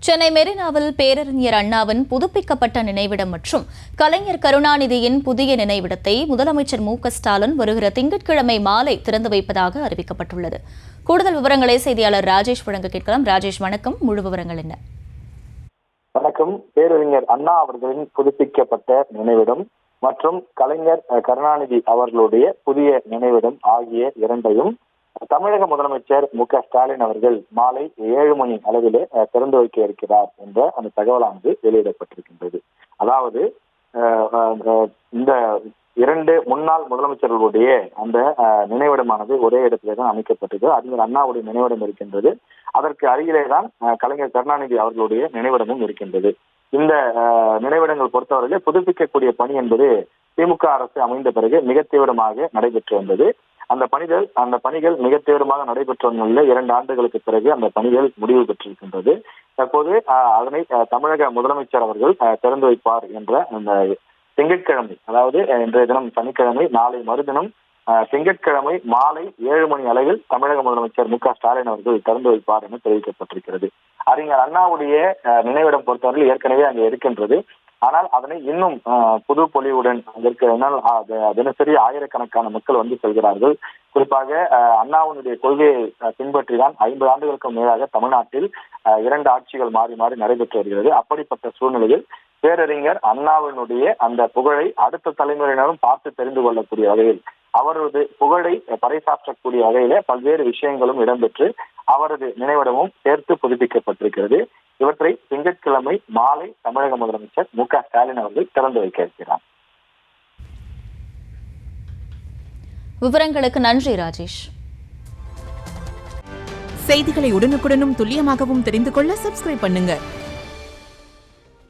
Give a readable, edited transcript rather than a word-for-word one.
சென்னை மெரினாவில் பேரறிஞர் அண்ணாவின் புதுப்பிக்கப்பட்ட நினைவிடம் மற்றும் கலைஞர் கருணாநிதியின் புதிய நினைவிடத்தை முதலமைச்சர் மு.க.ஸ்டாலின் வருகிற திங்கட்கிழமை மாலை திறந்து வைப்பதாக அறிவிக்கப்பட்டுள்ளது. கூடுதல் விவரங்களை செய்தியாளர் ராஜேஷ் வழங்க கேட்கலாம். ராஜேஷ், வணக்கம். முழு விவரங்கள் என்ன? வணக்கம். பேரறிஞர் அண்ணா அவர்களின் புதுப்பிக்கப்பட்ட நினைவிடம் மற்றும் கலைஞர் கருணாநிதி அவர்களுடைய புதிய நினைவிடம் ஆகிய இரண்டையும் தமிழக முதலமைச்சர் மு.க.ஸ்டாலின் அவர்கள் மாலை 7 மணி அளவிலே திறந்து வைக்க இருக்கிறார் என்ற அந்த தகவலானது வெளியிடப்பட்டிருக்கின்றது. அதாவது இந்த இரண்டு முன்னாள் முதலமைச்சர்களுடைய அந்த நினைவிடமானது ஒரே இடத்திலே தான் அமைக்கப்பட்டது. அறிஞர் அண்ணாவுடைய நினைவிடம் இருக்கின்றது. அதற்கு அருகிலே தான் கலைஞர் கருணாநிதி அவர்களுடைய நினைவிடமும் இருக்கின்றது. இந்த நினைவிடங்கள் பொறுத்தவரையிலே புதுப்பிக்கக்கூடிய பணி என்பது திமுக அரசு அமைந்த பிறகு மிக தீவிரமாக நடைபெற்று வந்தது. அந்த பணிகள் மிக தீவிரமாக நடைபெற்று வந்த 2 ஆண்டுகளுக்கு பிறகு அந்த பணிகள் முடிவு பெற்றிருக்கின்றது. தற்போது அதனை தமிழக முதலமைச்சர் அவர்கள் திறந்து வைப்பார் என்ற அந்த திங்கட்கிழமை, அதாவது இன்றைய தினம் சனிக்கிழமை, நாளை மறுதினம் திங்கட்கிழமை மாலை 7 மணி அளவில் தமிழக முதலமைச்சர் மு.க.ஸ்டாலின் அவர்கள் திறந்து வைப்பார் என தெரிவிக்கப்பட்டிருக்கிறது. அறிஞர் அண்ணாவுடைய நினைவிடம் பொறுத்தவரையில் ஏற்கனவே அங்கே இருக்கின்றது. ஆனால் அதனை இன்னும் புது பொலிவுடன் அங்கிருக்கிறதுனால் தினசரி ஆயிரக்கணக்கான மக்கள் வந்து செல்கிறார்கள். குறிப்பாக அண்ணாவினுடைய கொள்கையை பின்பற்றிதான் 50 ஆண்டுகளுக்கு மேலாக தமிழ்நாட்டில் 2 ஆட்சிகள் மாறி மாறி நடைபெற்று வருகிறது. அப்படிப்பட்ட சூழ்நிலையில் பேரறிஞர் அண்ணாவினுடைய அந்த புகழை அடுத்த தலைமுறையினரும் பார்த்து தெரிந்து கொள்ளக்கூடிய வகையில், அவரது புகழை பறைசாற்றக்கூடிய வகையில பல்வேறு விஷயங்களும் இடம்பெற்று அவரது நினைவிடமும் சேர்த்து புதுப்பிக்கப்பட்டிருக்கிறது. இவற்றை திங்கட்கிழமை மாலை தமிழக முதலமைச்சர் மு.க.ஸ்டாலின் அவர்கள் திறந்து வைக்க இருக்கிறார். விவரங்களுக்கு நன்றி ராஜேஷ். செய்திகளை உடனுக்குடனும் துல்லியமாகவும் தெரிந்து கொள்ள சப்ஸ்கிரைப் பண்ணுங்க.